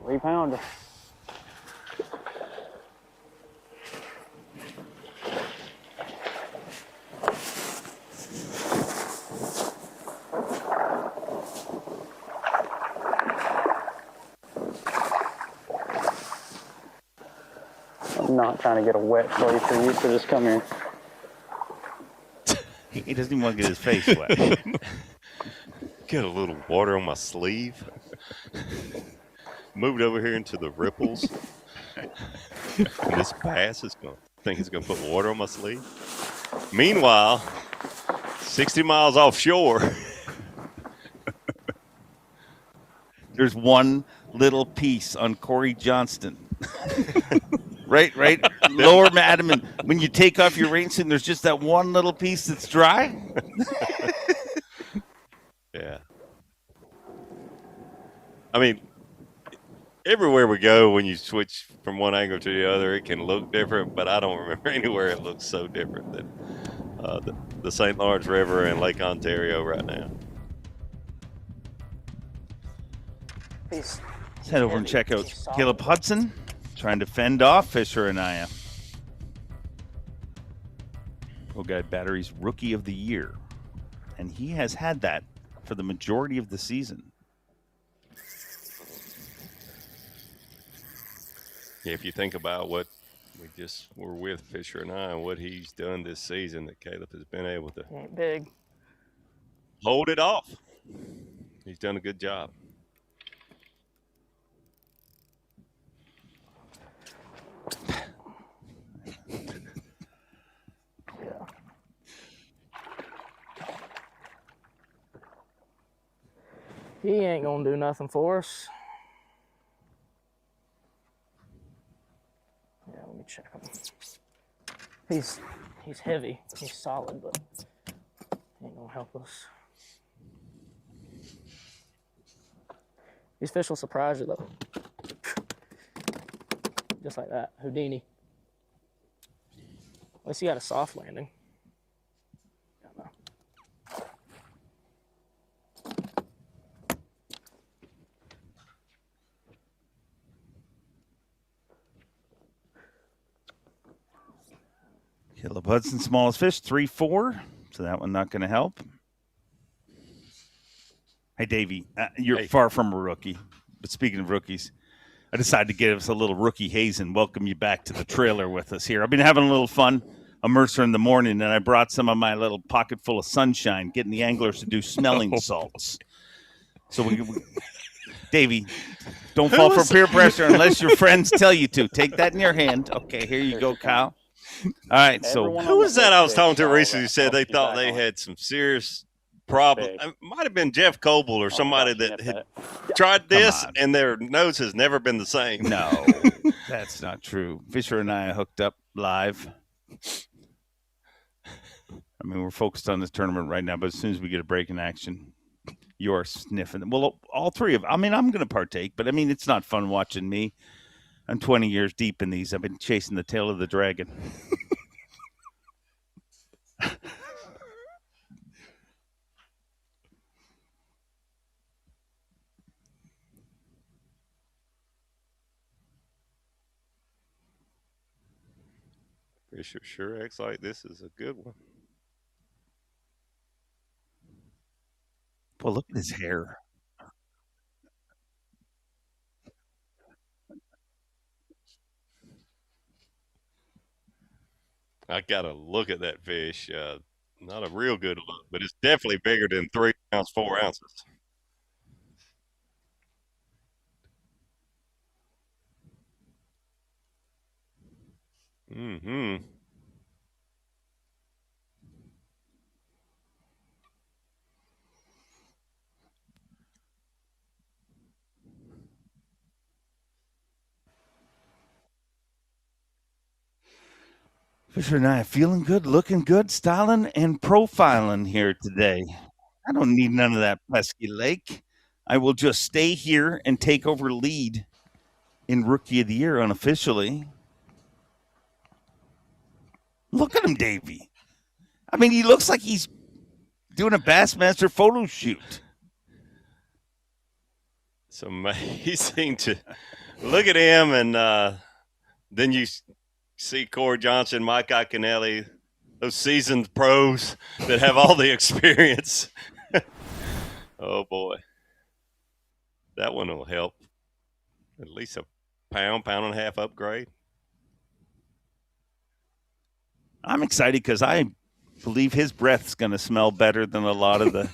3-pounder. I'm not trying to get a wet play for you, so just come here. He doesn't even want to get his face wet. Get a little water on my sleeve. Moved over here into the ripples. And this bass is going to think he's going to put water on my sleeve. Meanwhile, 60 miles offshore. There's one little piece on Corey Johnston. right, lower abdomen. When you take off your rain suit, there's just that one little piece that's dry. Yeah. I mean, everywhere we go, when you switch from one angle to the other, it can look different, but I don't remember anywhere it looks so different than the St. Lawrence River and Lake Ontario right now. Let's head over and check out Caleb Hudson trying to fend off Fisher and Naya. Pro Guide Batteries Rookie of the Year. And he has had that for the majority of the season. Yeah, if you think about what we just were with Fisher and I and what he's done this season, that Caleb has been able to Big. hold it off. He's done a good job. He ain't gonna do nothing for us. Yeah, let me check him. He's heavy. He's solid, but he ain't gonna help us. These fish will surprise you, though. Just like that. Houdini. At least you got a soft landing. Caleb Hudson, smallest fish, 3-4. So that one not going to help. Hey, Davey, you're far from a rookie. But speaking of rookies, I decided to give us a little rookie haze and welcome you back to the trailer with us here. I've been having a little fun, a Mercer in the morning, and I brought some of my little pocket full of sunshine, getting the anglers to do smelling salts. So Davey, don't fall for peer pressure unless your friends tell you to. Take that in your hand. Okay, here you go, Kyle. All right, so who was that I was talking to recently who said they thought they had some serious problem? It might have been Jeff Coble or somebody that had tried this, and their nose has never been the same. No, that's not true. Fisher and I hooked up live. I mean, we're focused on this tournament right now, but as soon as we get a break in action, you're sniffing. Well, all three of them. I mean, I'm going to partake, but I mean, it's not fun watching me. I'm 20 years deep in these. I've been chasing the tail of the dragon. Fisher sure acts like this is a good one. Well, look at his hair. I got to look at that fish. Not a real good look, but it's definitely bigger than 3 ounces, 4 ounces. Mm-hmm. Fisher and I are feeling good, looking good, styling, and profiling here today. I don't need none of that pesky lake. I will just stay here and take over lead in Rookie of the Year unofficially. Look at him, Davey. I mean, he looks like he's doing a Bassmaster photo shoot. It's amazing to look at him, and then you see Corey Johnson, Mike Iaconelli, those seasoned pros that have all the experience. Oh, boy. That one will help. At least a pound and a half upgrade. I'm excited because I believe his breath's going to smell better than a lot of the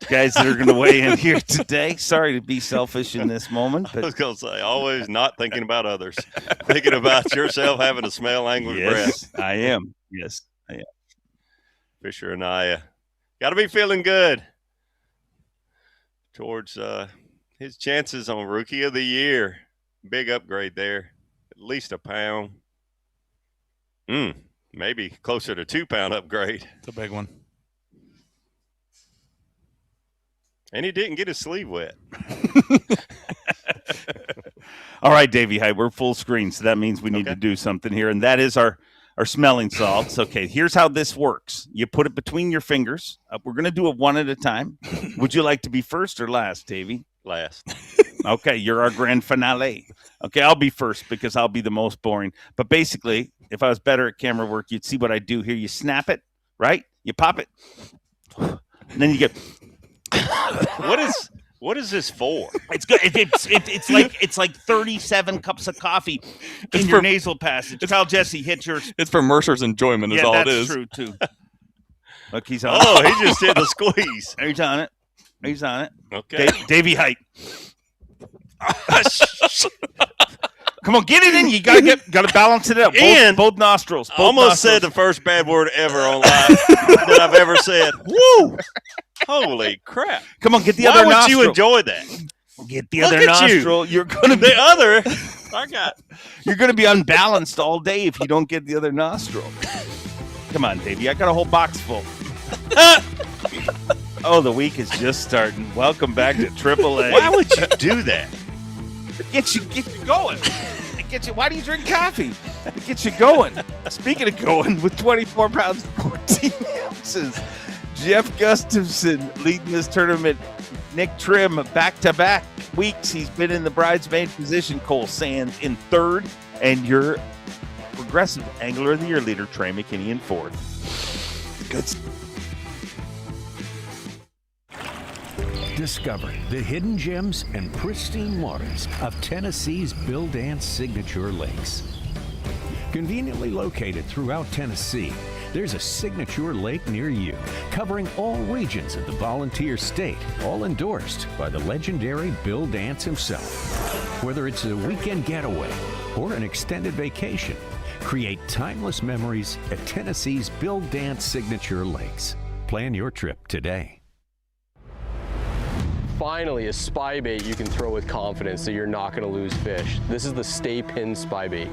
guys that are going to weigh in here today. Sorry to be selfish in this moment. But I was going to say, always not thinking about others. Thinking about yourself having to smell angler's yes, breath. I am. Yes, I am. Fisher and I got to be feeling good towards his chances on Rookie of the Year. Big upgrade there. At least a pound. Maybe closer to 2 pound upgrade. It's a big one. And he didn't get his sleeve wet. All right, Davey, hi, we're full screen, so that means we need to do something here, and that is our smelling salts. Okay, here's how this works. You put it between your fingers. We're going to do it one at a time. Would you like to be first or last, Davey? Last. Okay, you're our grand finale. Okay, I'll be first because I'll be the most boring. But basically, if I was better at camera work, you'd see what I do here. You snap it, right? You pop it. And then you get... What is this for? It's good. It's like 37 cups of coffee in your nasal passage. It's how Jesse hit yours. It's for Mercer's enjoyment is all it is. Yeah, that's true, too. Look, he's on it. He just did the squeeze. He's on it. He's on it. Okay. Davey height. Come on, get it in. You gotta balance it out. Both nostrils. Almost said the first bad word ever on live that I've ever said. Woo! Holy crap! Come on, get the other nostril. Why would you enjoy that? Get the other nostril. You're gonna be the other. You're gonna be unbalanced all day if you don't get the other nostril. Come on, Davey. I got a whole box full. Oh, the week is just starting. Welcome back to AAA. Why would you do that? Get you going. Why do you drink coffee? It gets you going. Speaking of going, with 24 pounds, 14 ounces, Jeff Gustafson leading this tournament. Nick Trim, back-to-back weeks. He's been in the bridesmaid position. Cole Sands in third. And your Progressive Angler of the Year leader, Trey McKinney, in fourth. Good. Discover the hidden gems and pristine waters of Tennessee's Bill Dance signature lakes. Conveniently located throughout Tennessee, there's a signature lake near you, covering all regions of the volunteer state, all endorsed by the legendary Bill Dance himself. Whether it's a weekend getaway or an extended vacation, create timeless memories at Tennessee's Bill Dance signature lakes. Plan your trip today. Finally, a spy bait you can throw with confidence that you're not going to lose fish. This is the Stay Pin spy bait.